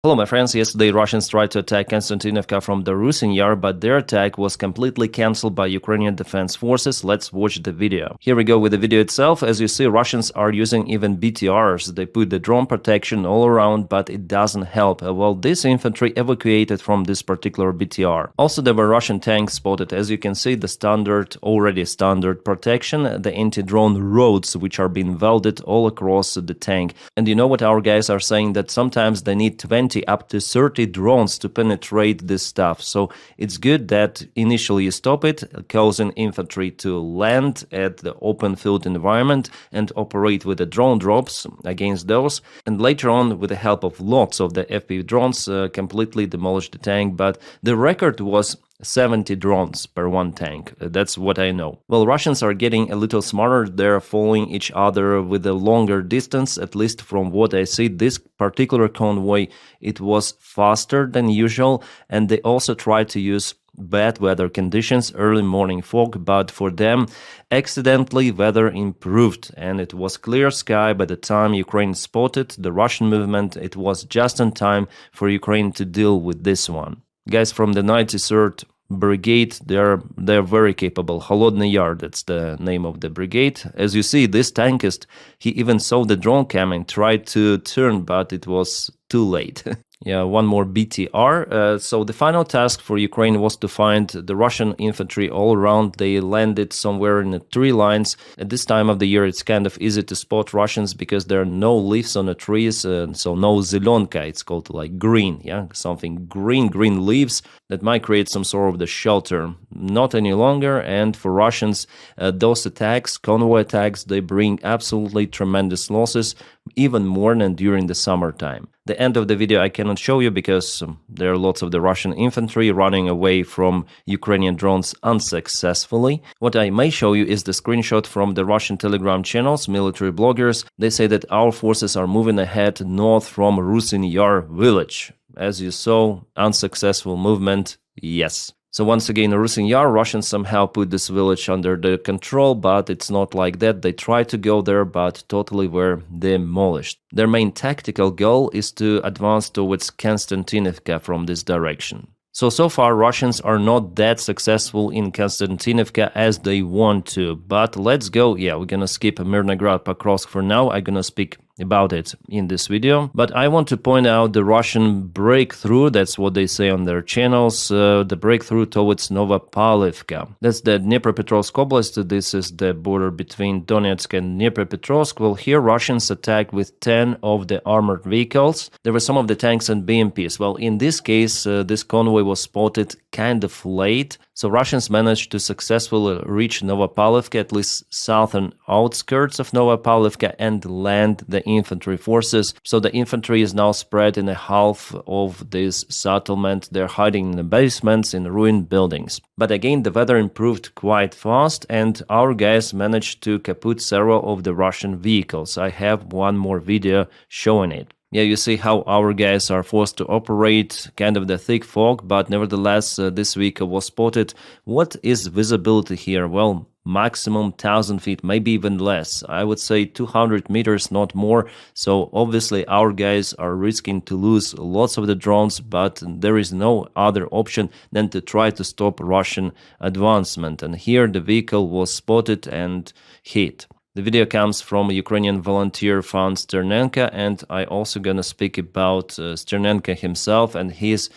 Hello my friends, yesterday Russians tried to attack Konstantinovka from the Ruzzian, but their attack was completely cancelled by Ukrainian defense forces. Let's watch the video. Here we go with the video itself. As you see, Russians are using even BTRs. They put the drone protection all around, but it doesn't help. Well, this infantry evacuated from this particular BTR. Also, there were Russian tanks spotted. As you can see, the already standard protection, the anti-drone roads which are being welded all across the tank. And you know what our guys are saying, that sometimes they need 20 up to 30 drones to penetrate this stuff. So it's good that initially you stop it, causing infantry to land at the open field environment and operate with the drone drops against those. And later on, with the help of lots of the FPV drones, completely demolish the tank. But the record was 70 drones per one tank. That's what I know. Well, Russians are getting a little smarter. They're following each other with a longer distance. At least from what I see, this particular convoy, it was faster than usual. And they also tried to use bad weather conditions, early morning fog, but for them, accidentally weather improved and it was clear sky by the time Ukraine spotted the Russian movement. It was just in time for Ukraine to deal with this one. Guys from the 93rd Brigade, they're very capable. Holodny Yar, that's the name of the brigade. As you see, this tankist, he even saw the drone coming, tried to turn, but it was too late. Yeah, one more BTR. So the final task for Ukraine was to find the Russian infantry all around. They landed somewhere in the tree lines. At this time of the year, it's kind of easy to spot Russians because there are no leaves on the trees, so no zelonka. It's called like green, yeah, something green leaves that might create some sort of the shelter. Not any longer. And for Russians, those attacks, convoy attacks, they bring absolutely tremendous losses, even more than during the summertime. The end of the video I cannot show you because there are lots of the Russian infantry running away from Ukrainian drones unsuccessfully. What I may show you is the screenshot from the Russian Telegram channels, military bloggers. They say that our forces are moving ahead north from Ruzzian Yar village. As you saw, unsuccessful movement, yes. So once again, Ruzzian Yar, Russians somehow put this village under their control, but it's not like that. They tried to go there, but totally were demolished. Their main tactical goal is to advance towards Konstantinovka from this direction. So far, Russians are not that successful in Konstantinovka as they want to. But let's go. Yeah, we're gonna skip Mirnograd Pokrovsk for now. I'm gonna speak about it in this video. But I want to point out the Russian breakthrough, that's what they say on their channels, the breakthrough towards Novopavlovka. That's the Dnipropetrovsk Oblast. This is the border between Donetsk and Dnipropetrovsk. Well, here Russians attacked with 10 of the armored vehicles. There were some of the tanks and BMPs. Well, in this case, this convoy was spotted kind of late. So Russians managed to successfully reach Novopavlovka, at least southern outskirts of Novopavlovka, and land the infantry forces. So the infantry is now spread in a half of this settlement. They're hiding in the basements, in ruined buildings. But again, the weather improved quite fast, and our guys managed to kaput several of the Russian vehicles. I have one more video showing it. Yeah, you see how our guys are forced to operate kind of the thick fog, but nevertheless, this vehicle was spotted. What is visibility here? Well, maximum 1,000 feet, maybe even less. I would say 200 meters, not more. So obviously our guys are risking to lose lots of the drones, but there is no other option than to try to stop Russian advancement. And here the vehicle was spotted and hit. The video comes from Ukrainian volunteer fund Sternenko, and I also gonna speak about Sternenko himself and his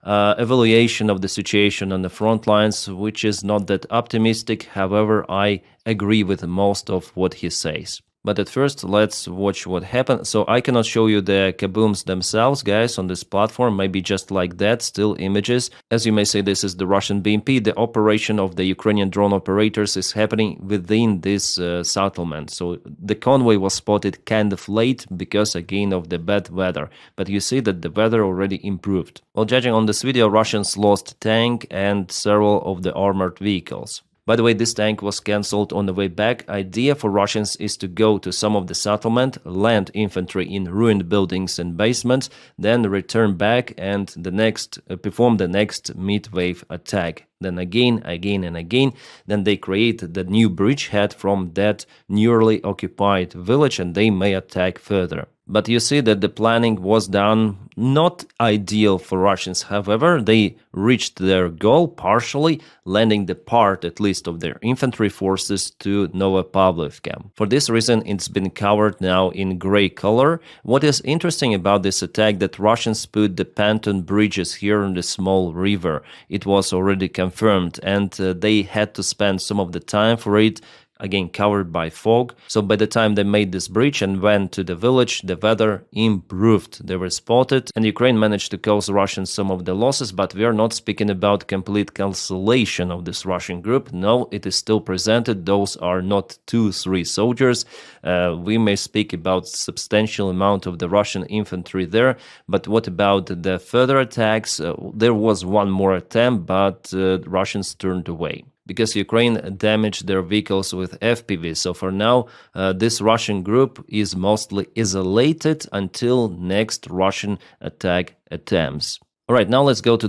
evaluation of the situation on the front lines, which is not that optimistic. However, I agree with most of what he says. But at first, let's watch what happened. So I cannot show you the kabooms themselves, guys, on this platform, maybe just like that, still images. As you may say, this is the Russian BMP. The operation of the Ukrainian drone operators is happening within this settlement. So the convoy was spotted kind of late because, again, of the bad weather. But you see that the weather already improved. While judging on this video, Russians lost tank and several of the armored vehicles. By the way, this tank was cancelled on the way back. Idea for Russians is to go to some of the settlement, land infantry in ruined buildings and basements, then return back and perform the next mid-wave attack. Then again and again, then they create the new bridgehead from that newly occupied village and they may attack further. But you see that the planning was done not ideal for Russians. However, they reached their goal partially, landing the part, at least, of their infantry forces to Novopavlovka. For this reason, it's been covered now in gray color. What is interesting about this attack that Russians put the pontoon bridges here in the small river. It was already confirmed, and they had to spend some of the time for it, again covered by fog. So by the time they made this bridge and went to the village, the weather improved. They were spotted, and Ukraine managed to cause Russians some of the losses, but we are not speaking about complete cancellation of this Russian group. No, it is still presented. Those are not 2-3 soldiers. We may speak about substantial amount of the Russian infantry there, but what about the further attacks? There was one more attempt, but Russians turned away, because Ukraine damaged their vehicles with FPV. So for now, this Russian group is mostly isolated until next Russian attack attempts. All right, now let's go to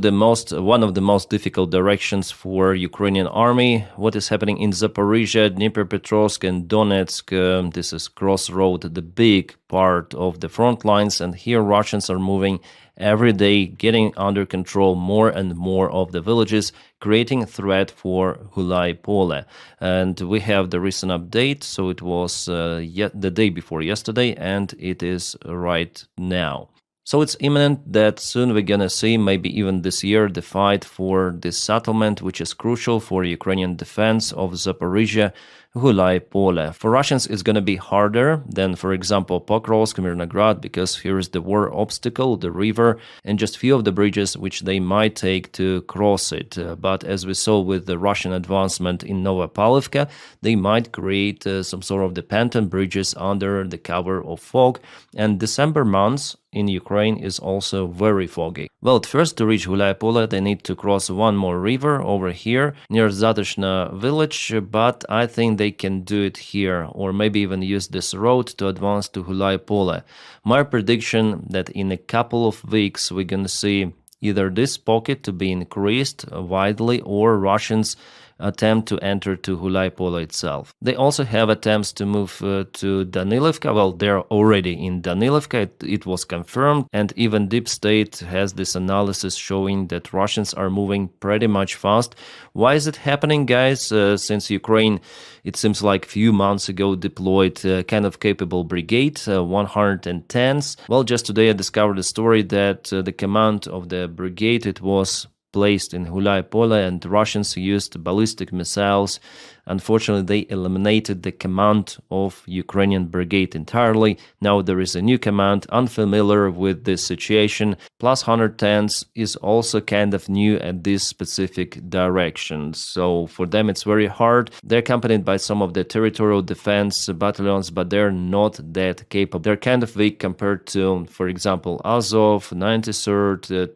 one of the most difficult directions for Ukrainian army. What is happening in Zaporizhia, Dnipropetrovsk, and Donetsk? This is crossroad, the big part of the front lines, and here Russians are moving every day, getting under control more and more of the villages, creating a threat for Gulai-Pole. And we have the recent update, so it was the day before yesterday, and it is right now. So it's imminent that soon we're gonna see, maybe even this year, the fight for this settlement, which is crucial for Ukrainian defense of Zaporizhia, Gulai-Pole. For Russians, it's gonna be harder than, for example, Pokrovsk, Mirnograd, because here is the war obstacle, the river, and just few of the bridges which they might take to cross it. But as we saw with the Russian advancement in Novopavlovka, they might create some sort of the pontoon bridges under the cover of fog. And December months in Ukraine is also very foggy. Well, at first, to reach Gulai-Pole, they need to cross one more river over here near Zatyshna village, but I think they can do it here, or maybe even use this road to advance to Gulai-Pole. My prediction that in a couple of weeks we're gonna see either this pocket to be increased widely, or Russians attempt to enter to Gulai-Pole itself. They also have attempts to move to Danilivka. Well, they're already in Danilivka. It was confirmed, and even Deep State has this analysis showing that Russians are moving pretty much fast. Why is it happening, guys? Since Ukraine, it seems like a few months ago, deployed kind of capable brigade, 110s. Well, just today I discovered a story that the command of the brigade, it was placed in Gulai-Pole, and Russians used ballistic missiles. Unfortunately, they eliminated the command of Ukrainian brigade entirely. Now there is a new command, unfamiliar with this situation. Plus 110s is also kind of new at this specific direction. So for them it's very hard. They're accompanied by some of the territorial defense battalions, but they're not that capable. They're kind of weak compared to, for example, Azov, 93rd,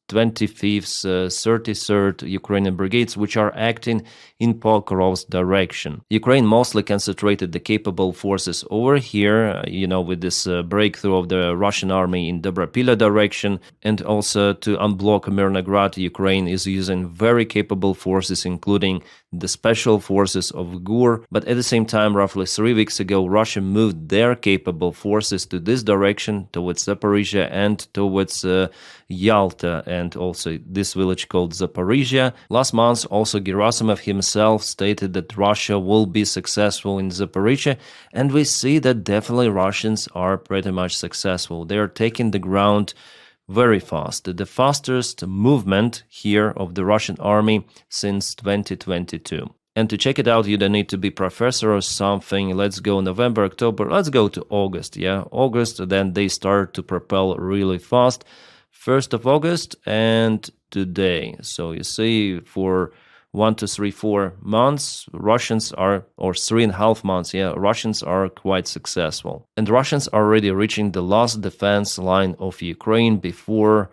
25th, 33rd Ukrainian brigades, which are acting in Pokrov's direction. Ukraine mostly concentrated the capable forces over here, with this breakthrough of the Russian army in Dobropila direction, and also to unblock Mirnograd, Ukraine is using very capable forces, including the special forces of GUR. But at the same time, roughly 3 weeks ago, Russia moved their capable forces to this direction, towards Zaporizhia and towards Yalta, and also this village called Zaporizhia. Last month, also Gerasimov himself stated that Russia will be successful in Zaporizhia, and we see that definitely Russians are pretty much successful. They are taking the ground very fast, the fastest movement here of the Russian army since 2022. And to check it out, you don't need to be professor or something. Let's go November, October, let's go to August, August, then they start to propel really fast. 1st of August and today. So you see, for 1 to 3, 4 months, Russians are, or 3.5 months, Russians are quite successful. And Russians are already reaching the last defense line of Ukraine before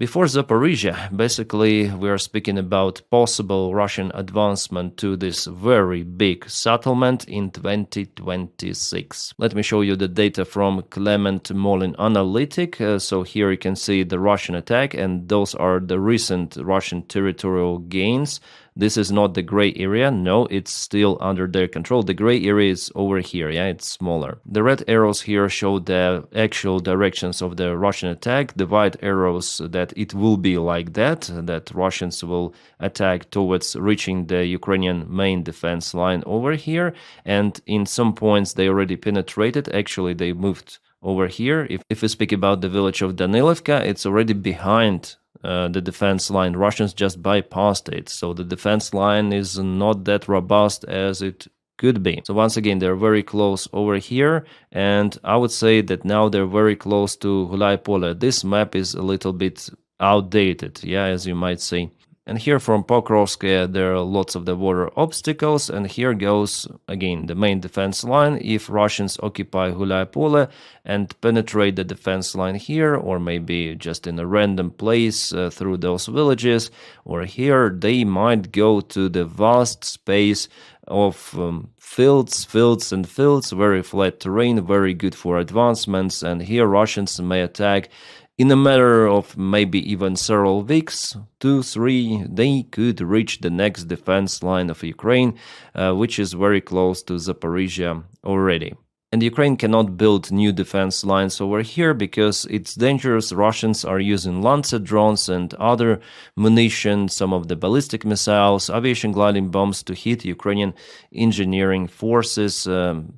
Zaporizhia. Basically, we are speaking about possible Russian advancement to this very big settlement in 2026. Let me show you the data from Clement Molin Analytic. So here you can see the Russian attack, and those are the recent Russian territorial gains. This is not the gray area. No, it's still under their control. The gray area is over here. Yeah, it's smaller. The red arrows here show the actual directions of the Russian attack. The white arrows that it will be like that Russians will attack towards reaching the Ukrainian main defense line over here. And in some points they already penetrated. Actually, they moved over here. If we speak about the village of Danilivka, it's already behind the defense line. Russians just bypassed it. So the defense line is not that robust as it could be. So once again, they're very close over here. And I would say that now they're very close to Gulaipole. This map is a little bit outdated, yeah, as you might say. And here from Pokrovsk, there are lots of the water obstacles, and here goes, again, the main defense line. If Russians occupy Gulaipole and penetrate the defense line here, or maybe just in a random place through those villages, or here, they might go to the vast space of fields, very flat terrain, very good for advancements, and here Russians may attack in a matter of maybe even several weeks, 2, 3, they could reach the next defense line of Ukraine, which is very close to Zaporizhia already. And Ukraine cannot build new defense lines over here because it's dangerous. Russians are using Lancet drones and other munition, some of the ballistic missiles, aviation gliding bombs to hit Ukrainian engineering forces,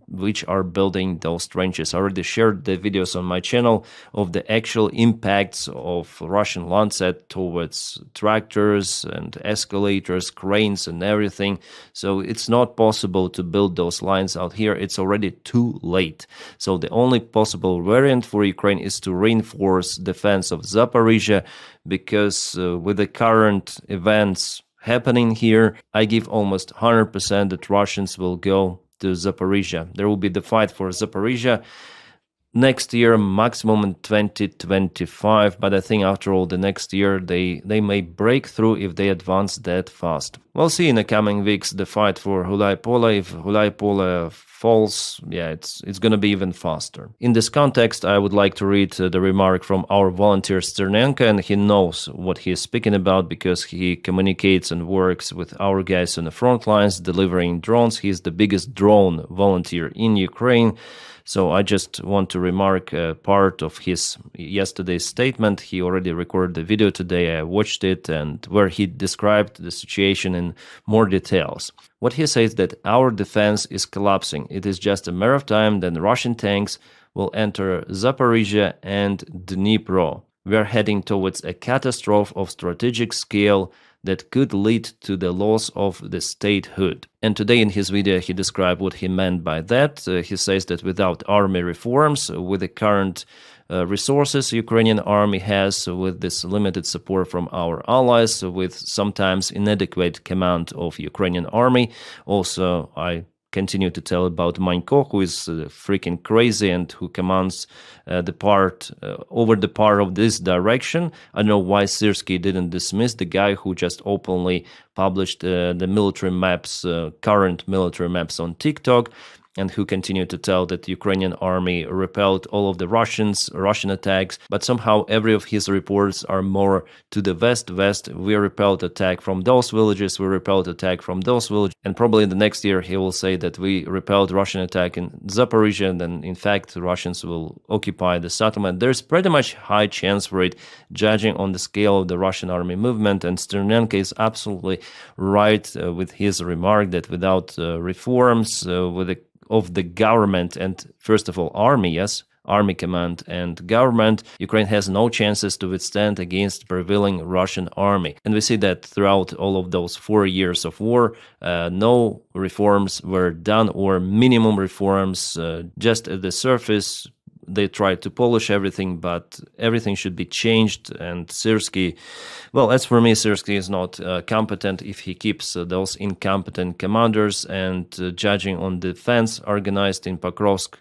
which are building those trenches. I already shared the videos on my channel of the actual impacts of Russian Lancet towards tractors and escalators, cranes and everything. So it's not possible to build those lines out here. It's already too late. So the only possible variant for Ukraine is to reinforce defense of Zaporizhia, because with the current events happening here, I give almost 100% that Russians will go to Zaporizhia. There will be the fight for Zaporizhia next year, maximum in 2025, but I think after all the next year they may break through if they advance that fast. We'll see in the coming weeks the fight for Gulaipole. If Gulaipole falls, yeah, it's gonna be even faster. In this context, I would like to read the remark from our volunteer Sternenko, and he knows what he is speaking about because he communicates and works with our guys on the front lines delivering drones. He's the biggest drone volunteer in Ukraine. So I just want to remark part of his yesterday's statement. He already recorded the video today. I watched it, and where he described the situation in more details. What he says that our defense is collapsing. It is just a matter of time, then Russian tanks will enter Zaporizhia and Dnipro. We are heading towards a catastrophe of strategic scale that could lead to the loss of the statehood. And today in his video he described what he meant by that. He says that without army reforms, with the current resources Ukrainian army has, with this limited support from our allies, with sometimes inadequate command of Ukrainian army. Also, I continue to tell about Manko, who is freaking crazy and who commands over the part of this direction. I don't know why Syrskyi didn't dismiss the guy who just openly published the military maps, current military maps on TikTok, and who continued to tell that the Ukrainian army repelled all of the Russian attacks, but somehow every of his reports are more to the west. We repelled attack from those villages, we repelled attack from those villages, and probably in the next year he will say that we repelled Russian attack in Zaporizhia, and then in fact Russians will occupy the settlement. There's pretty much high chance for it, judging on the scale of the Russian army movement, and Sternenko is absolutely right with his remark that without reforms, of the government and first of all army, yes, army command and government, Ukraine has no chances to withstand against prevailing Russian army. And we see that throughout all of those 4 years of war, no reforms were done, or minimum reforms, just at the surface. They tried to polish everything, but everything should be changed. And Syrskyi, well, as for me, Syrskyi is not competent if he keeps those incompetent commanders. And judging on defense organized in Pokrovsk,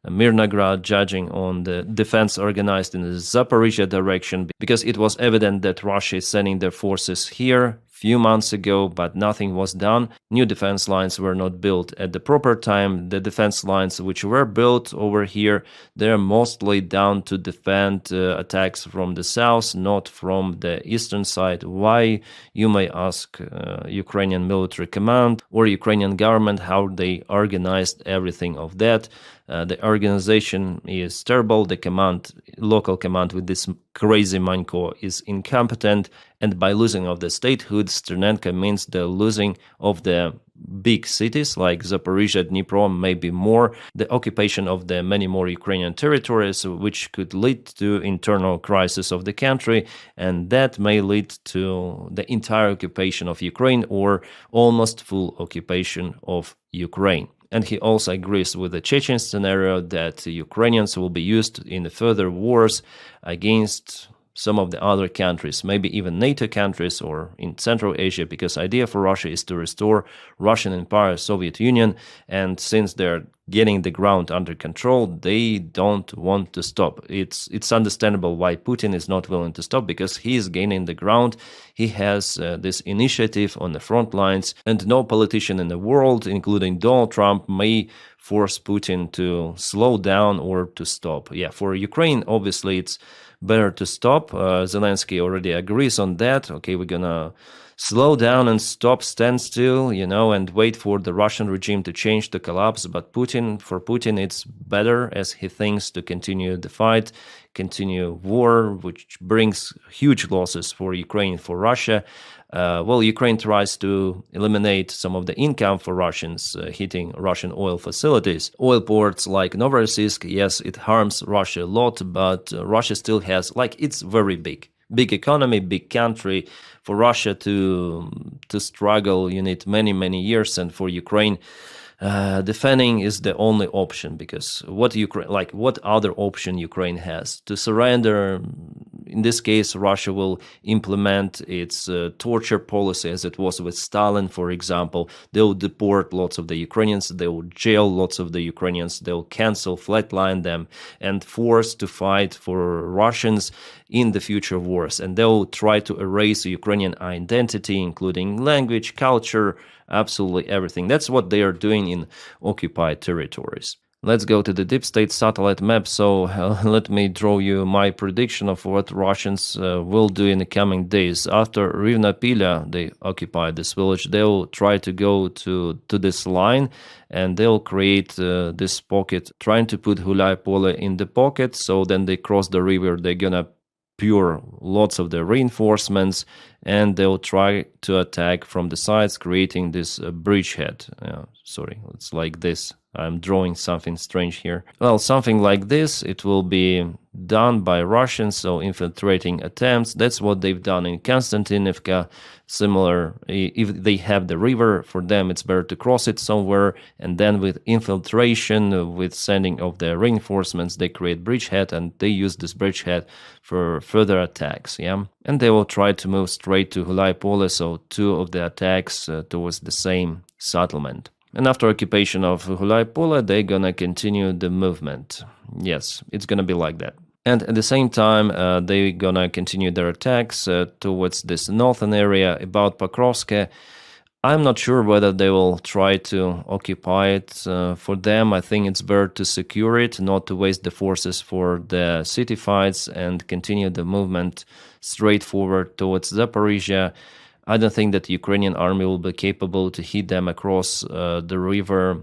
Mirnograd, judging on the defense organized in the Zaporizhia direction, because it was evident that Russia is sending their forces here few months ago, but nothing was done. New defense lines were not built at the proper time. The defense lines which were built over here, they're mostly down to defend attacks from the south, not from the eastern side. Why, you may ask Ukrainian military command or Ukrainian government how they organized everything of that. The organization is terrible. The local command with this crazy Manko is incompetent. And by losing of the statehood, Sternenko means the losing of the big cities like Zaporizhia, Dnipro, maybe more, the occupation of the many more Ukrainian territories, which could lead to internal crisis of the country, and that may lead to the entire occupation of Ukraine or almost full occupation of Ukraine. And he also agrees with the Chechen scenario that Ukrainians will be used in further wars against some of the other countries, maybe even NATO countries or in Central Asia, because idea for Russia is to restore Russian Empire, Soviet Union, and since they're getting the ground under control, they don't want to stop. It's understandable why Putin is not willing to stop, because he is gaining the ground. He has this initiative on the front lines, and no politician in the world, including Donald Trump, may force Putin to slow down or to stop. Yeah, for Ukraine, obviously, it's better to stop. Zelensky already agrees on that. Okay, we're gonna slow down and stop, stand still, and wait for the Russian regime to change, to collapse. But for Putin, it's better, as he thinks, to continue the fight, continue war, which brings huge losses for Ukraine, for Russia. Ukraine tries to eliminate some of the income for Russians hitting Russian oil facilities. Oil ports like Novorossiysk, yes, it harms Russia a lot, but Russia still has, it's very big economy, big country. For Russia to struggle, you need many, many years, and for Ukraine, defending is the only option, because what other option Ukraine has? To surrender? In this case, Russia will implement its torture policy as it was with Stalin, for example. They will deport lots of the Ukrainians, they will jail lots of the Ukrainians, they will cancel, flatline them, and force to fight for Russians in the future wars. And they will try to erase Ukrainian identity, including language, culture, absolutely everything. That's what they are doing in occupied territories. Let's go to the deep state satellite map. So let me draw you my prediction of what Russians will do in the coming days. After Rivnapila, they occupy this village, they'll try to go to this line, and they'll create this pocket, trying to put Pole in the pocket. So then they cross the river, they're gonna pour lots of the reinforcements, and they'll try to attack from the sides, creating this bridgehead. Sorry, it's like this. I'm drawing something strange here. Well, something like this, it will be done by Russians, so infiltrating attempts. That's what they've done in Konstantinivka. Similar, if they have the river, for them it's better to cross it somewhere, and then with infiltration, with sending of the reinforcements, they create bridgehead, and they use this bridgehead for further attacks, and they will try to move straight to Pole, so two of the attacks towards the same settlement. And after occupation of Pole, they're gonna continue the movement. Yes, it's gonna be like that. And at the same time, they're gonna continue their attacks towards this northern area about Pokrovsk. I'm not sure whether they will try to occupy it. For them, I think it's better to secure it, not to waste the forces for the city fights, and continue the movement straight forward towards Zaporizhia. I don't think that the Ukrainian army will be capable to hit them across the river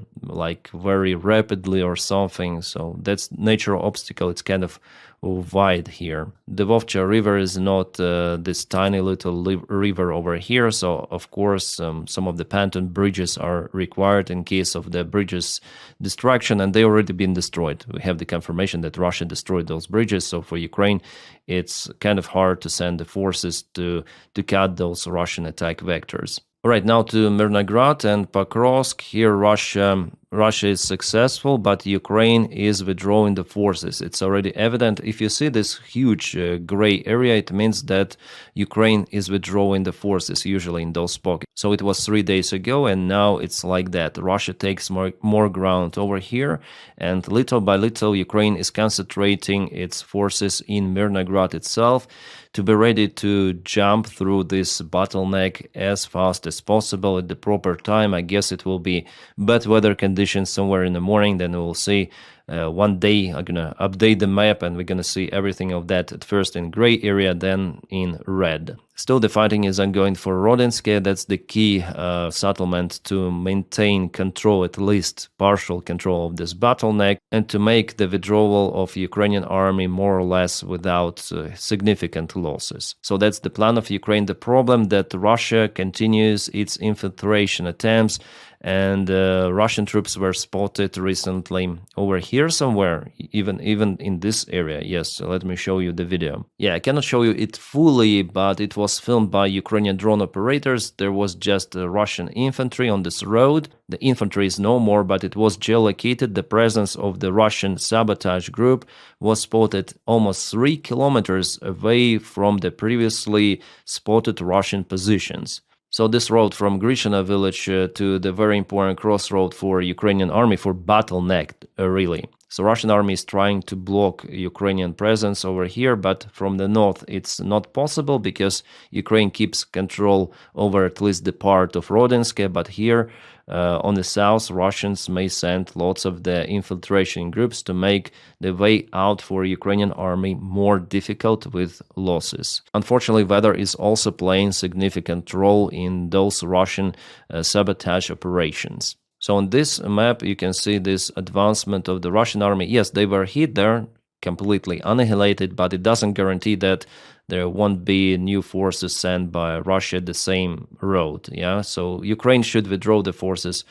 very rapidly or something. So that's natural obstacle. It's kind of wide here. The Vovcha River is not this tiny little river over here. So of course, some of the pontoon bridges are required in case of the bridges destruction, and they already been destroyed. We have the confirmation that Russia destroyed those bridges. So for Ukraine, it's kind of hard to send the forces to cut those Russian attack vectors. All right, now to Mirnograd and Pokrovsk. Here Russia Russia is successful, but Ukraine is withdrawing the forces. It's already evident. If you see this huge gray area, it means that Ukraine is withdrawing the forces, usually in those pockets. So it was 3 days ago, and now it's like that. Russia takes more ground over here, and little by little, Ukraine is concentrating its forces in Mirnograd itself to be ready to jump through this bottleneck as fast as possible at the proper time. I guess it will be bad weather conditions somewhere in the morning, then we'll see. One day I'm gonna update the map and we're gonna see everything of that at first in gray area, then in red. Still the fighting is ongoing for Rodinske. That's the key settlement to maintain control, at least partial control of this bottleneck, and to make the withdrawal of Ukrainian army more or less without significant losses. So that's the plan of Ukraine. The problem that Russia continues its infiltration attempts, and Russian troops were spotted recently over here somewhere, even in this area. Yes, so let me show you the video. Yeah, I cannot show you it fully, but it was filmed by Ukrainian drone operators. There was just Russian infantry on this road. The infantry is no more, but it was geolocated. The presence of the Russian sabotage group was spotted almost 3 kilometers away from the previously spotted Russian positions. So this road from Grishina village to the very important crossroad for Ukrainian army, for bottleneck, really. So Russian army is trying to block Ukrainian presence over here, but from the north it's not possible because Ukraine keeps control over at least the part of Rodinske, but here on the south, Russians may send lots of the infiltration groups to make the way out for Ukrainian army more difficult with losses. Unfortunately, weather is also playing significant role in those Russian sabotage operations. So on this map, you can see this advancement of the Russian army. Yes, they were hit there, completely annihilated, but it doesn't guarantee that there won't be new forces sent by Russia the same road. Yeah, so Ukraine should withdraw the forces.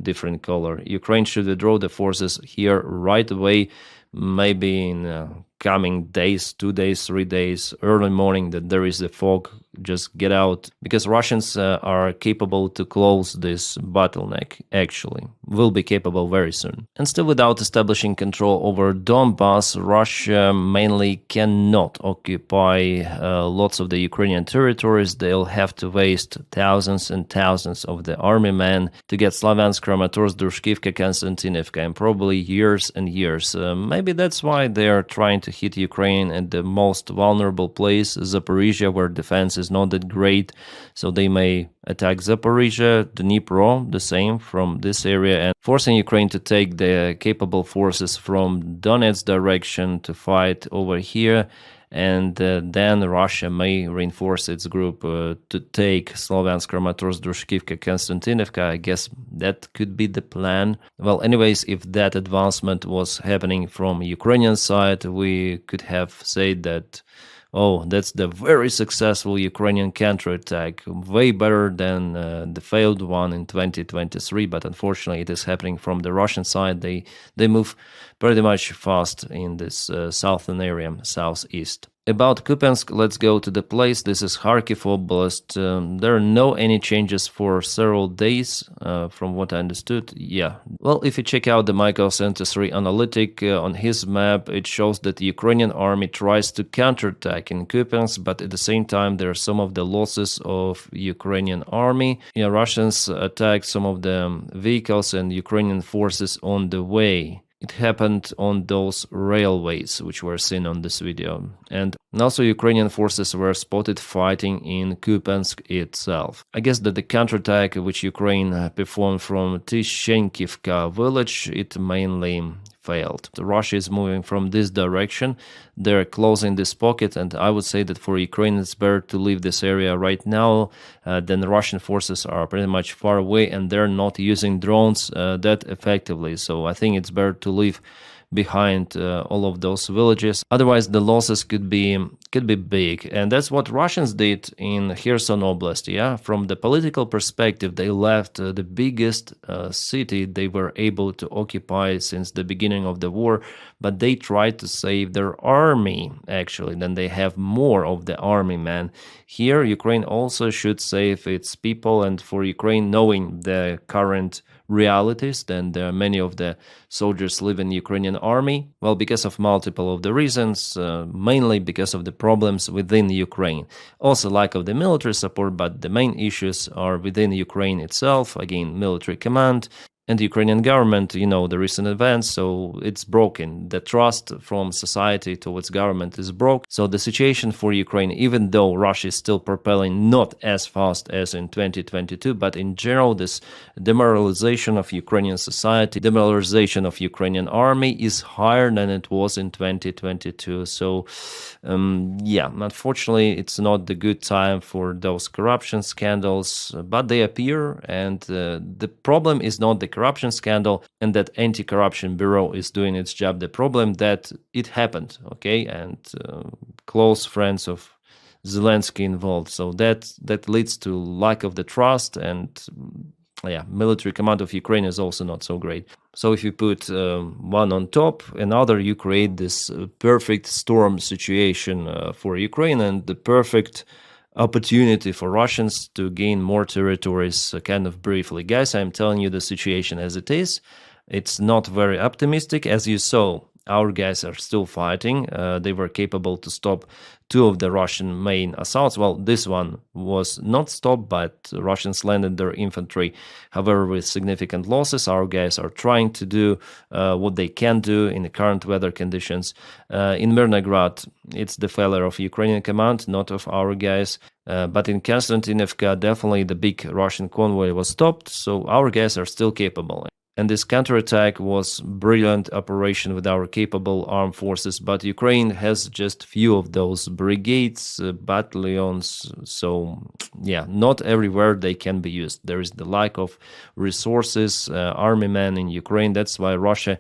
Different color. Ukraine should withdraw the forces here right away, maybe in coming days, 2 days, 3 days, early morning, that there is a fog. Just get out, because Russians are capable to close this bottleneck, actually. Will be capable very soon. And still without establishing control over Donbass, Russia mainly cannot occupy lots of the Ukrainian territories. They'll have to waste thousands and thousands of the army men to get Slavyansk, Kramatorsk, Drushkivka, Konstantinivka, and probably years and years. Maybe that's why they are trying to hit Ukraine at the most vulnerable place, Zaporizhia, where defense is not that great. So they may attack Zaporizhia, Dnipro, the same from this area, and forcing Ukraine to take the capable forces from Donetsk direction to fight over here. And then Russia may reinforce its group to take Slavyansk, Kramatorsk, Drushkivka, Konstantinivka. I guess that could be the plan. Well, anyways, if that advancement was happening from Ukrainian side, we could have said that, oh, that's the very successful Ukrainian counterattack, way better than the failed one in 2023. But unfortunately, it is happening from the Russian side. They move pretty much fast in this southern area, southeast. About Kupiansk, let's go to the place. This is Kharkiv Oblast. There are no any changes for several days, from what I understood. Yeah. Well, if you check out the Michael Center 3 analytic on his map, it shows that the Ukrainian army tries to counterattack in Kupiansk, but at the same time, there are some of the losses of Ukrainian army. Yeah, Russians attacked some of the vehicles and Ukrainian forces on the way. It happened on those railways, which were seen on this video. And also Ukrainian forces were spotted fighting in Kupiansk itself. I guess that the counterattack which Ukraine performed from Tishenkivka village, it mainly failed. Russia is moving from this direction. They're closing this pocket, and I would say that for Ukraine it's better to leave this area right now. Then the Russian forces are pretty much far away and they're not using drones that effectively. So I think it's better to leave behind all of those villages. Otherwise, the losses could be could be big. And that's what Russians did in Kherson Oblast. Yeah, from the political perspective, they left the biggest city they were able to occupy since the beginning of the war, but they tried to save their army, actually. Then they have more of the army, man. Here, Ukraine also should save its people, and for Ukraine, knowing the current realities, then there are many of the soldiers live in Ukrainian army. Well, because of multiple of the reasons, mainly because of the problems within Ukraine. Also lack of the military support, but the main issues are within Ukraine itself. Again, military command, and the Ukrainian government, the recent events, so it's broken. The trust from society towards government is broke. So the situation for Ukraine, even though Russia is still propelling not as fast as in 2022, but in general, this demoralization of Ukrainian society, demoralization of Ukrainian army is higher than it was in 2022. So, unfortunately, it's not the good time for those corruption scandals, but they appear, and the problem is not the corruption scandal and that anti-corruption bureau is doing its job. The problem that it happened, okay, and close friends of Zelensky involved. So that leads to lack of the trust, and military command of Ukraine is also not so great. So if you put one on top another, you create this perfect storm situation for Ukraine, and the perfect opportunity for Russians to gain more territories. Kind of briefly, guys, I'm telling you the situation as it is. It's not very optimistic. As you saw, our guys are still fighting. They were capable to stop two of the Russian main assaults. Well, this one was not stopped, but Russians landed their infantry, however, with significant losses. Our guys are trying to do what they can do in the current weather conditions. In Mirnograd, it's the failure of Ukrainian command, not of our guys. But in Konstantinivka, definitely the big Russian convoy was stopped, so our guys are still capable. And this counterattack was brilliant operation with our capable armed forces, but Ukraine has just few of those brigades, battalions, so not everywhere they can be used. There is the lack of resources, army men in Ukraine. That's why Russia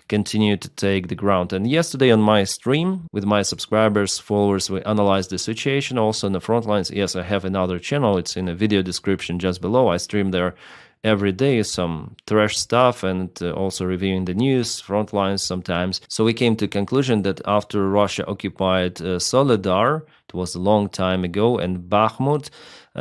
continued to take the ground. And yesterday on my stream with my subscribers, followers, we analyzed the situation also on the Frontlines. Yes, I have another channel. It's in the video description just below. I stream there every day, some trash stuff, and also reviewing the news, Frontlines sometimes. So we came to the conclusion that after Russia occupied Soledar, it was a long time ago, and Bakhmut,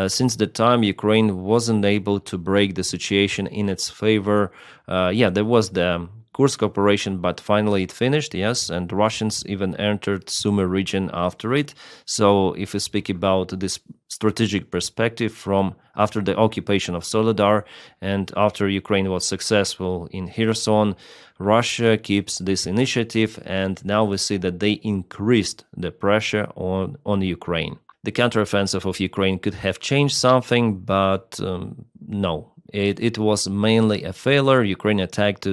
since the time Ukraine wasn't able to break the situation in its favor. There was the Kursk operation, but finally it finished, yes, and Russians even entered Sumy region after it. So if we speak about this strategic perspective from after the occupation of Soledar and after Ukraine was successful in Kherson, Russia keeps this initiative, and now we see that they increased the pressure on Ukraine. The counteroffensive of Ukraine could have changed something, but no. It was mainly a failure. Ukraine attacked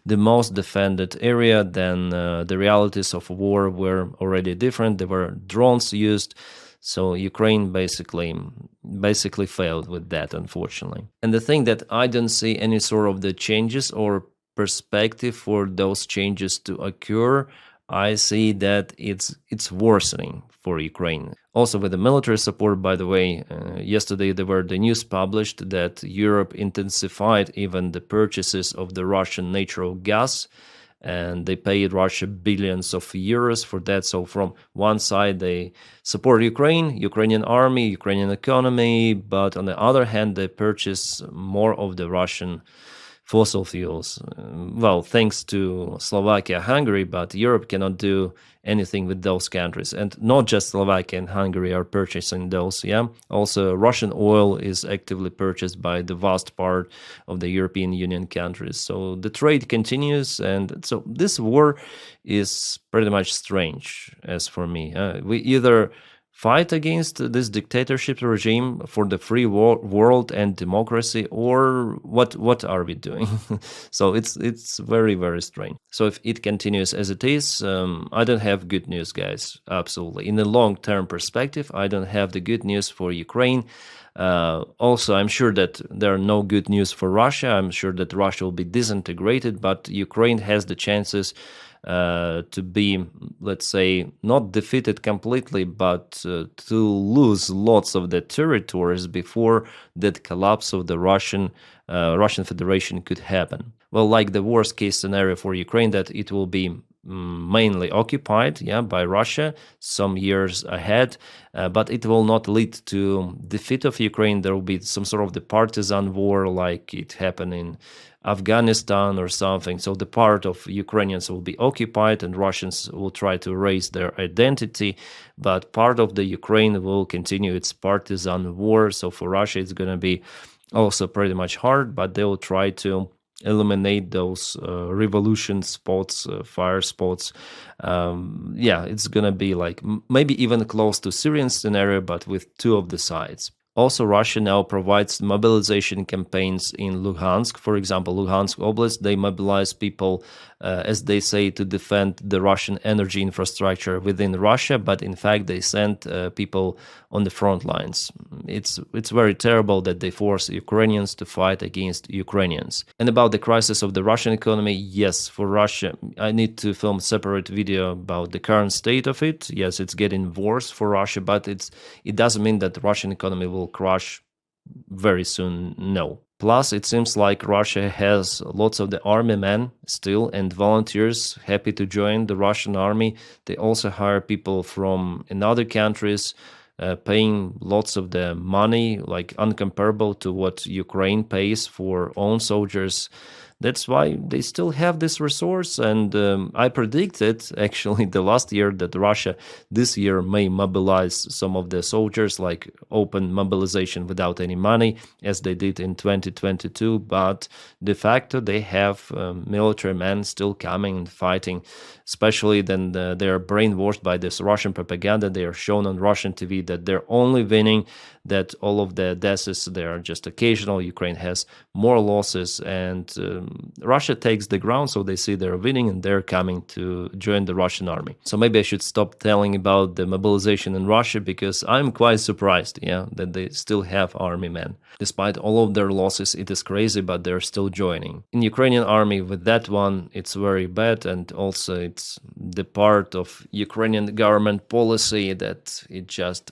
the most defended area. Then the realities of war were already different. There were drones used. So Ukraine basically failed with that, unfortunately. And the thing that I don't see any sort of the changes or perspective for those changes to occur, I see that it's worsening for Ukraine. Also with the military support, by the way, yesterday there were the news published that Europe intensified even the purchases of the Russian natural gas, and they paid Russia billions of euros for that. So from one side, they support Ukrainian army, Ukrainian economy, but on the other hand, they purchase more of the Russian fossil fuels. Well, thanks to Slovakia, Hungary, but Europe cannot do anything with those countries. And not just Slovakia and Hungary are purchasing those, Also, Russian oil is actively purchased by the vast part of the European Union countries. So the trade continues, and so this war is pretty much strange, as for me. We either fight against this dictatorship regime for the free world and democracy, or what are we doing? So it's very, very strange. So if it continues as it is, I don't have good news, guys. Absolutely. In the long-term perspective, I don't have the good news for Ukraine. Also, I'm sure that there are no good news for Russia. I'm sure that Russia will be disintegrated, but Ukraine has the chances to be, let's say, not defeated completely, but to lose lots of the territories before that collapse of the Russian Federation could happen. Well, like the worst case scenario for Ukraine, that it will be mainly occupied, yeah, by Russia some years ahead, but it will not lead to defeat of Ukraine. There will be some sort of the partisan war like it happened in Afghanistan or something. So the part of Ukrainians will be occupied and Russians will try to erase their identity, but part of the Ukraine will continue its partisan war. So for Russia, it's going to be also pretty much hard, but they will try to eliminate those revolution spots, fire spots. Yeah, it's gonna be like maybe even close to Syrian scenario, but with two of the sides. Also, Russia now provides mobilization campaigns in Luhansk. For example, Luhansk Oblast, they mobilize people, as they say, to defend the Russian energy infrastructure within Russia, but in fact, they send people on the front lines. It's very terrible that they force Ukrainians to fight against Ukrainians. And about the crisis of the Russian economy, yes, for Russia, I need to film a separate video about the current state of it. Yes, it's getting worse for Russia, but it doesn't mean that the Russian economy will crash very soon, no. Plus, it seems like Russia has lots of the army men still and volunteers happy to join the Russian army. They also hire people from in other countries, paying lots of the money, like uncomparable to what Ukraine pays for own soldiers. That's why they still have this resource, and I predicted actually the last year that Russia this year may mobilize some of the soldiers, like open mobilization without any money, as they did in 2022, but de facto they have military men still coming and fighting, especially then they are brainwashed by this Russian propaganda. They are shown on Russian TV that they're only winning, that all of the deaths, they are just occasional. Ukraine has more losses, and Russia takes the ground, so they see they're winning and they're coming to join the Russian army. So maybe I should stop telling about the mobilization in Russia, because I'm quite surprised, yeah, that they still have army men. Despite all of their losses, it is crazy, but they're still joining. In Ukrainian army, with that one, it's very bad, and also it's the part of Ukrainian government policy that it just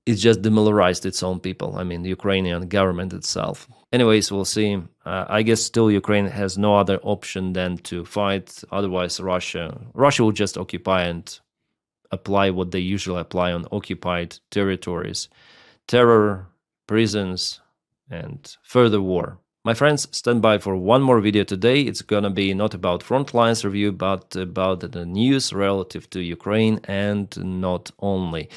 demilitarized its own people. I mean, the Ukrainian government itself. Anyways, we'll see. I guess still Ukraine has no other option than to fight. Otherwise, Russia will just occupy and apply what they usually apply on occupied territories: terror, prisons, and further war. My friends, stand by for one more video today. It's gonna be not about Frontline's review, but about the news relative to Ukraine, and not only.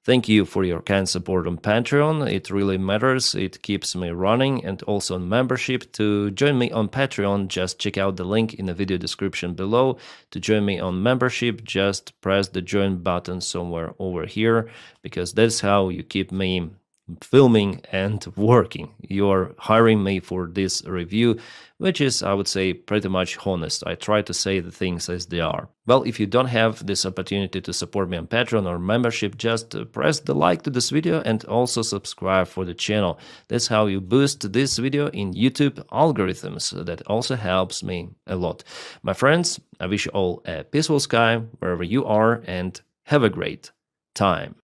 Thank you for your kind support on Patreon. It really matters. It keeps me running. And also on membership. To join me on Patreon, just check out the link in the video description below. To join me on membership, just press the join button somewhere over here, because that's how you keep me filming and working. You're hiring me for this review, which is, I would say, pretty much honest. I try to say the things as they are. Well, if you don't have this opportunity to support me on Patreon or membership, just press the like to this video and also subscribe for the channel. That's how you boost this video in YouTube algorithms. That also helps me a lot. My friends, I wish you all a peaceful sky wherever you are, and have a great time.